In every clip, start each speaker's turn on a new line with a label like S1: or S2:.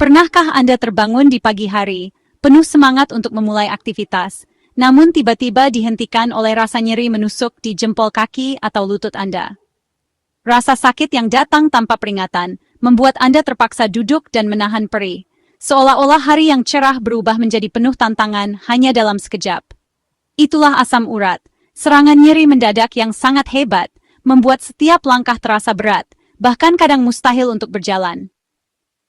S1: Pernahkah Anda terbangun di pagi hari, penuh semangat untuk memulai aktivitas, namun tiba-tiba dihentikan oleh rasa nyeri menusuk di jempol kaki atau lutut Anda? Rasa sakit yang datang tanpa peringatan membuat Anda terpaksa duduk dan menahan perih, seolah-olah hari yang cerah berubah menjadi penuh tantangan hanya dalam sekejap. Itulah asam urat, serangan nyeri mendadak yang sangat hebat, membuat setiap langkah terasa berat, bahkan kadang mustahil untuk berjalan.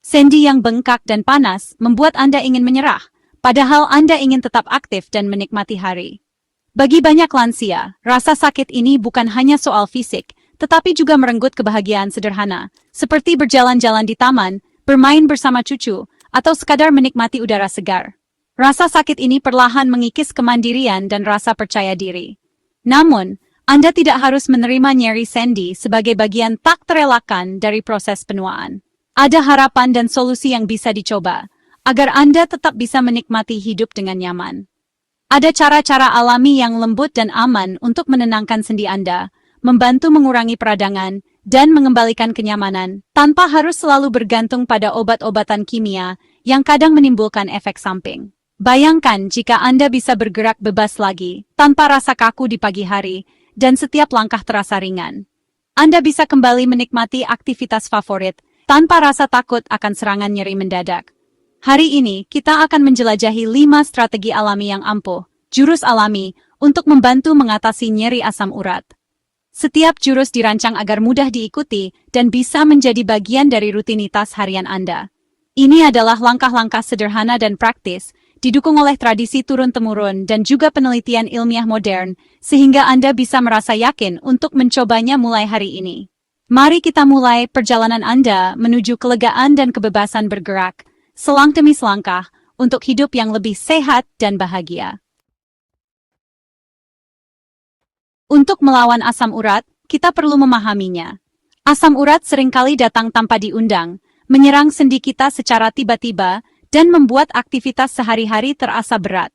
S1: Sendi yang bengkak dan panas membuat Anda ingin menyerah, padahal Anda ingin tetap aktif dan menikmati hari. Bagi banyak lansia, rasa sakit ini bukan hanya soal fisik, tetapi juga merenggut kebahagiaan sederhana, seperti berjalan-jalan di taman, bermain bersama cucu, atau sekadar menikmati udara segar. Rasa sakit ini perlahan mengikis kemandirian dan rasa percaya diri. Namun, Anda tidak harus menerima nyeri sendi sebagai bagian tak terelakkan dari proses penuaan. Ada harapan dan solusi yang bisa dicoba, agar Anda tetap bisa menikmati hidup dengan nyaman. Ada cara-cara alami yang lembut dan aman untuk menenangkan sendi Anda, membantu mengurangi peradangan, dan mengembalikan kenyamanan, tanpa harus selalu bergantung pada obat-obatan kimia yang kadang menimbulkan efek samping. Bayangkan jika Anda bisa bergerak bebas lagi, tanpa rasa kaku di pagi hari, dan setiap langkah terasa ringan. Anda bisa kembali menikmati aktivitas favorit, tanpa rasa takut akan serangan nyeri mendadak. Hari ini, kita akan menjelajahi 5 strategi alami yang ampuh, jurus alami, untuk membantu mengatasi nyeri asam urat. Setiap jurus dirancang agar mudah diikuti dan bisa menjadi bagian dari rutinitas harian Anda. Ini adalah langkah-langkah sederhana dan praktis, didukung oleh tradisi turun-temurun dan juga penelitian ilmiah modern, sehingga Anda bisa merasa yakin untuk mencobanya mulai hari ini. Mari kita mulai perjalanan Anda menuju kelegaan dan kebebasan bergerak, selang demi selangkah, untuk hidup yang lebih sehat dan bahagia. Untuk melawan asam urat, kita perlu memahaminya. Asam urat seringkali datang tanpa diundang, menyerang sendi kita secara tiba-tiba, dan membuat aktivitas sehari-hari terasa berat.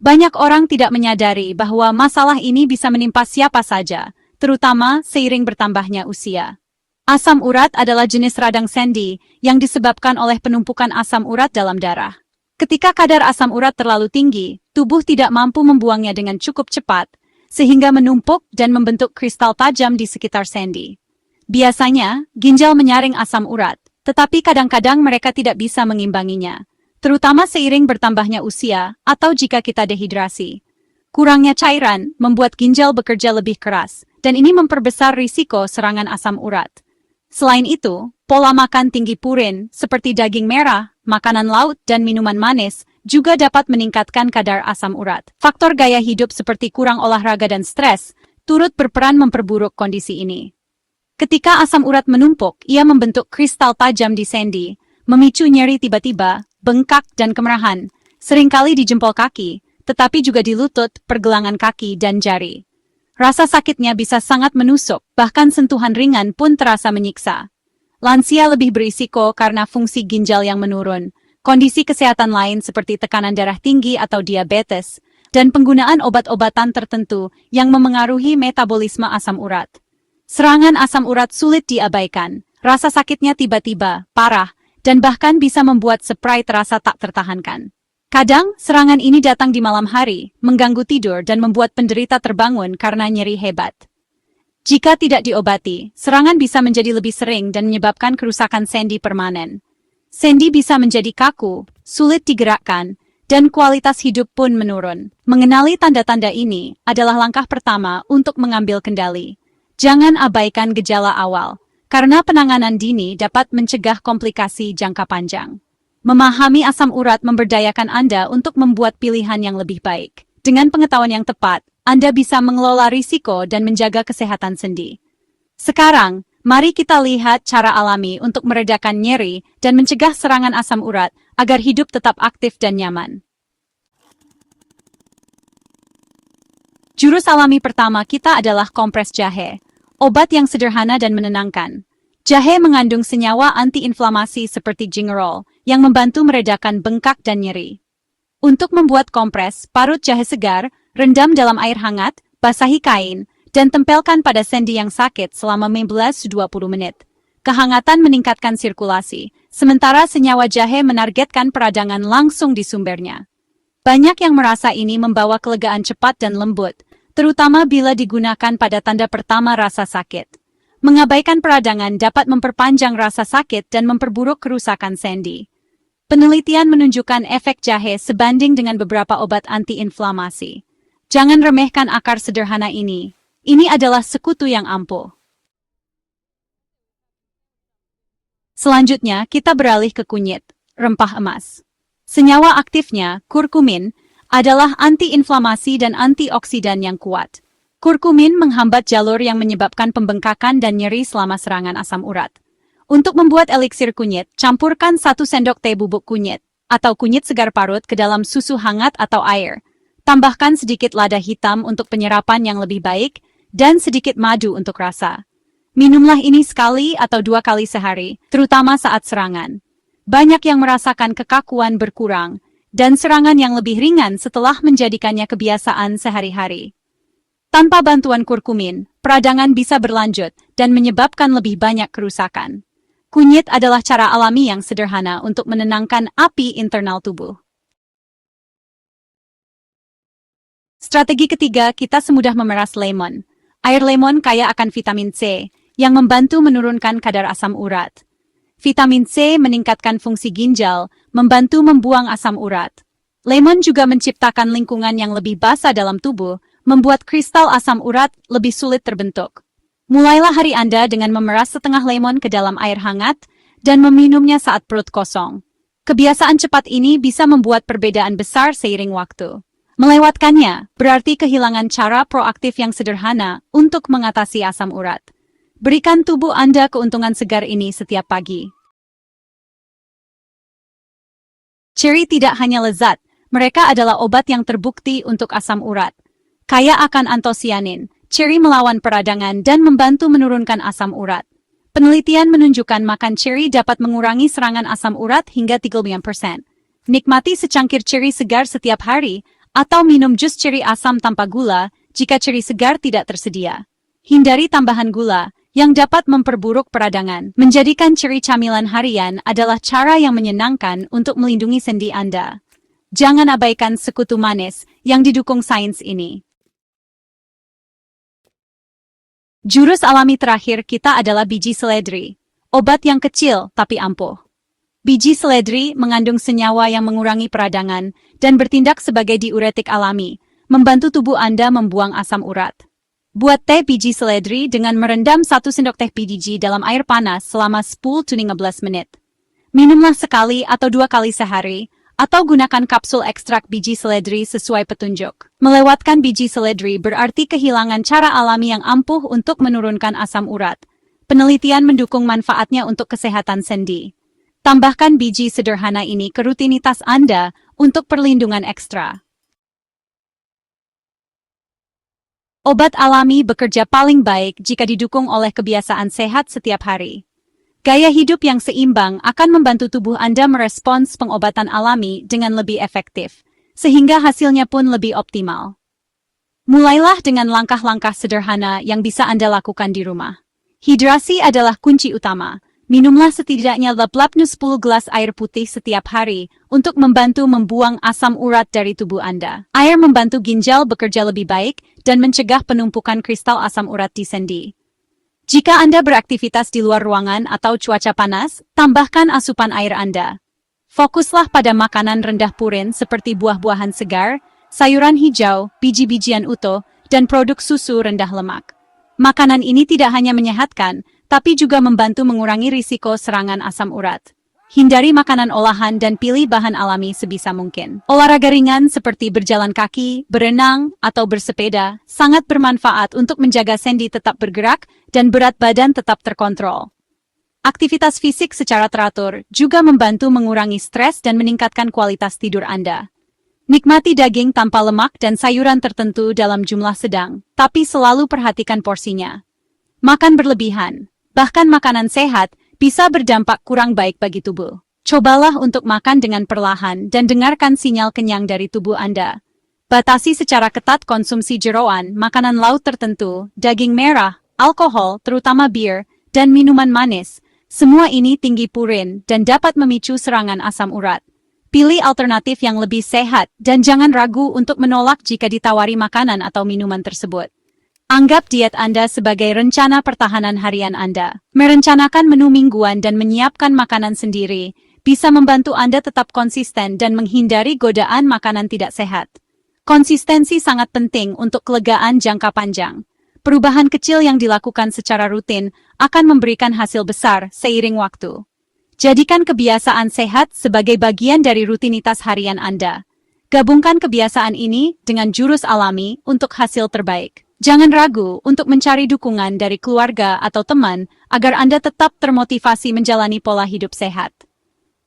S1: Banyak orang tidak menyadari bahwa masalah ini bisa menimpa siapa saja, terutama seiring bertambahnya usia. Asam urat adalah jenis radang sendi yang disebabkan oleh penumpukan asam urat dalam darah. Ketika kadar asam urat terlalu tinggi, tubuh tidak mampu membuangnya dengan cukup cepat, sehingga menumpuk dan membentuk kristal tajam di sekitar sendi. Biasanya, ginjal menyaring asam urat, tetapi kadang-kadang mereka tidak bisa mengimbanginya, terutama seiring bertambahnya usia atau jika kita dehidrasi. Kurangnya cairan membuat ginjal bekerja lebih keras, dan ini memperbesar risiko serangan asam urat. Selain itu, pola makan tinggi purin seperti daging merah, makanan laut, dan minuman manis juga dapat meningkatkan kadar asam urat. Faktor gaya hidup seperti kurang olahraga dan stres turut berperan memperburuk kondisi ini. Ketika asam urat menumpuk, ia membentuk kristal tajam di sendi, memicu nyeri tiba-tiba, bengkak dan kemerahan, seringkali di jempol kaki, tetapi juga di lutut, pergelangan kaki, dan jari. Rasa sakitnya bisa sangat menusuk, bahkan sentuhan ringan pun terasa menyiksa. Lansia lebih berisiko karena fungsi ginjal yang menurun, kondisi kesehatan lain seperti tekanan darah tinggi atau diabetes, dan penggunaan obat-obatan tertentu yang memengaruhi metabolisme asam urat. Serangan asam urat sulit diabaikan, rasa sakitnya tiba-tiba, parah, dan bahkan bisa membuat spray terasa tak tertahankan. Kadang, serangan ini datang di malam hari, mengganggu tidur dan membuat penderita terbangun karena nyeri hebat. Jika tidak diobati, serangan bisa menjadi lebih sering dan menyebabkan kerusakan sendi permanen. Sendi bisa menjadi kaku, sulit digerakkan, dan kualitas hidup pun menurun. Mengenali tanda-tanda ini adalah langkah pertama untuk mengambil kendali. Jangan abaikan gejala awal, karena penanganan dini dapat mencegah komplikasi jangka panjang. Memahami asam urat memberdayakan Anda untuk membuat pilihan yang lebih baik. Dengan pengetahuan yang tepat, Anda bisa mengelola risiko dan menjaga kesehatan sendi. Sekarang, mari kita lihat cara alami untuk meredakan nyeri dan mencegah serangan asam urat agar hidup tetap aktif dan nyaman. Jurus alami pertama kita adalah kompres jahe. Obat yang sederhana dan menenangkan. Jahe mengandung senyawa antiinflamasi seperti gingerol yang membantu meredakan bengkak dan nyeri. Untuk membuat kompres, parut jahe segar, rendam dalam air hangat, basahi kain, dan tempelkan pada sendi yang sakit selama 15-20 menit. Kehangatan meningkatkan sirkulasi, sementara senyawa jahe menargetkan peradangan langsung di sumbernya. Banyak yang merasa ini membawa kelegaan cepat dan lembut, terutama bila digunakan pada tanda pertama rasa sakit. Mengabaikan peradangan dapat memperpanjang rasa sakit dan memperburuk kerusakan sendi. Penelitian menunjukkan efek jahe sebanding dengan beberapa obat antiinflamasi. Jangan remehkan akar sederhana ini. Ini adalah sekutu yang ampuh. Selanjutnya, kita beralih ke kunyit, rempah emas. Senyawa aktifnya, kurkumin, adalah antiinflamasi dan antioksidan yang kuat. Kurkumin menghambat jalur yang menyebabkan pembengkakan dan nyeri selama serangan asam urat. Untuk membuat eliksir kunyit, campurkan 1 sendok teh bubuk kunyit, atau kunyit segar parut ke dalam susu hangat atau air. Tambahkan sedikit lada hitam untuk penyerapan yang lebih baik, dan sedikit madu untuk rasa. Minumlah ini sekali atau 2 kali sehari, terutama saat serangan. Banyak yang merasakan kekakuan berkurang, dan serangan yang lebih ringan setelah menjadikannya kebiasaan sehari-hari. Tanpa bantuan kurkumin, peradangan bisa berlanjut dan menyebabkan lebih banyak kerusakan. Kunyit adalah cara alami yang sederhana untuk menenangkan api internal tubuh. Strategi ketiga, kita semudah memeras lemon. Air lemon kaya akan vitamin C, yang membantu menurunkan kadar asam urat. Vitamin C meningkatkan fungsi ginjal, membantu membuang asam urat. Lemon juga menciptakan lingkungan yang lebih basah dalam tubuh, membuat kristal asam urat lebih sulit terbentuk. Mulailah hari Anda dengan memeras setengah lemon ke dalam air hangat dan meminumnya saat perut kosong. Kebiasaan cepat ini bisa membuat perbedaan besar seiring waktu. Melewatkannya berarti kehilangan cara proaktif yang sederhana untuk mengatasi asam urat. Berikan tubuh Anda keuntungan segar ini setiap pagi. Ceri tidak hanya lezat, mereka adalah obat yang terbukti untuk asam urat. Kaya akan antosianin, ceri melawan peradangan dan membantu menurunkan asam urat. Penelitian menunjukkan makan ceri dapat mengurangi serangan asam urat hingga 35%. Nikmati secangkir ceri segar setiap hari, atau minum jus ceri asam tanpa gula jika ceri segar tidak tersedia. Hindari tambahan gula, yang dapat memperburuk peradangan. Menjadikan ceri camilan harian adalah cara yang menyenangkan untuk melindungi sendi Anda. Jangan abaikan sekutu manis yang didukung sains ini. Jurus alami terakhir kita adalah biji seledri, obat yang kecil tapi ampuh. Biji seledri mengandung senyawa yang mengurangi peradangan dan bertindak sebagai diuretik alami, membantu tubuh Anda membuang asam urat. Buat teh biji seledri dengan merendam 1 sendok teh biji dalam air panas selama 10-15 menit. Minumlah sekali atau 2 kali sehari, atau gunakan kapsul ekstrak biji seledri sesuai petunjuk. Melewatkan biji seledri berarti kehilangan cara alami yang ampuh untuk menurunkan asam urat. Penelitian mendukung manfaatnya untuk kesehatan sendi. Tambahkan biji sederhana ini ke rutinitas Anda untuk perlindungan ekstra. Obat alami bekerja paling baik jika didukung oleh kebiasaan sehat setiap hari. Gaya hidup yang seimbang akan membantu tubuh Anda merespons pengobatan alami dengan lebih efektif, sehingga hasilnya pun lebih optimal. Mulailah dengan langkah-langkah sederhana yang bisa Anda lakukan di rumah. Hidrasi adalah kunci utama. Minumlah setidaknya 10 gelas air putih setiap hari untuk membantu membuang asam urat dari tubuh Anda. Air membantu ginjal bekerja lebih baik dan mencegah penumpukan kristal asam urat di sendi. Jika Anda beraktivitas di luar ruangan atau cuaca panas, tambahkan asupan air Anda. Fokuslah pada makanan rendah purin seperti buah-buahan segar, sayuran hijau, biji-bijian utuh, dan produk susu rendah lemak. Makanan ini tidak hanya menyehatkan, tapi juga membantu mengurangi risiko serangan asam urat. Hindari makanan olahan dan pilih bahan alami sebisa mungkin. Olahraga ringan seperti berjalan kaki, berenang, atau bersepeda sangat bermanfaat untuk menjaga sendi tetap bergerak dan berat badan tetap terkontrol. Aktivitas fisik secara teratur juga membantu mengurangi stres dan meningkatkan kualitas tidur Anda. Nikmati daging tanpa lemak dan sayuran tertentu dalam jumlah sedang, tapi selalu perhatikan porsinya. Makan berlebihan, bahkan makanan sehat, bisa berdampak kurang baik bagi tubuh. Cobalah untuk makan dengan perlahan dan dengarkan sinyal kenyang dari tubuh Anda. Batasi secara ketat konsumsi jeroan, makanan laut tertentu, daging merah, alkohol, terutama bir, dan minuman manis, Semua ini tinggi purin dan dapat memicu serangan asam urat. Pilih alternatif yang lebih sehat dan jangan ragu untuk menolak jika ditawari makanan atau minuman tersebut. Anggap diet Anda sebagai rencana pertahanan harian Anda. Merencanakan menu mingguan dan menyiapkan makanan sendiri bisa membantu Anda tetap konsisten dan menghindari godaan makanan tidak sehat. Konsistensi sangat penting untuk kelegaan jangka panjang. Perubahan kecil yang dilakukan secara rutin akan memberikan hasil besar seiring waktu. Jadikan kebiasaan sehat sebagai bagian dari rutinitas harian Anda. Gabungkan kebiasaan ini dengan jurus alami untuk hasil terbaik. Jangan ragu untuk mencari dukungan dari keluarga atau teman agar Anda tetap termotivasi menjalani pola hidup sehat.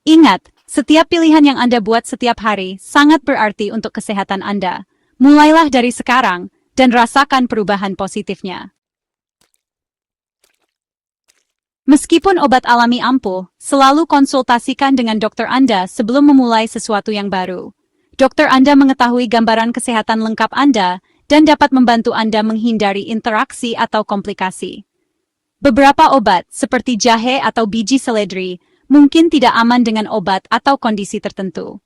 S1: Ingat, setiap pilihan yang Anda buat setiap hari sangat berarti untuk kesehatan Anda. Mulailah dari sekarang dan rasakan perubahan positifnya. Meskipun obat alami ampuh, selalu konsultasikan dengan dokter Anda sebelum memulai sesuatu yang baru. Dokter Anda mengetahui gambaran kesehatan lengkap Anda dan dapat membantu Anda menghindari interaksi atau komplikasi. Beberapa obat, seperti jahe atau biji seledri, mungkin tidak aman dengan obat atau kondisi tertentu.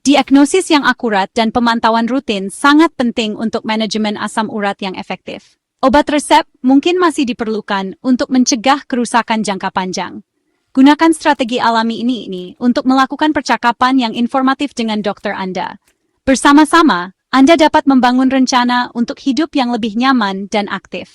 S1: Diagnosis yang akurat dan pemantauan rutin sangat penting untuk manajemen asam urat yang efektif. Obat resep mungkin masih diperlukan untuk mencegah kerusakan jangka panjang. Gunakan strategi alami ini untuk melakukan percakapan yang informatif dengan dokter Anda. Bersama-sama, Anda dapat membangun rencana untuk hidup yang lebih nyaman dan aktif.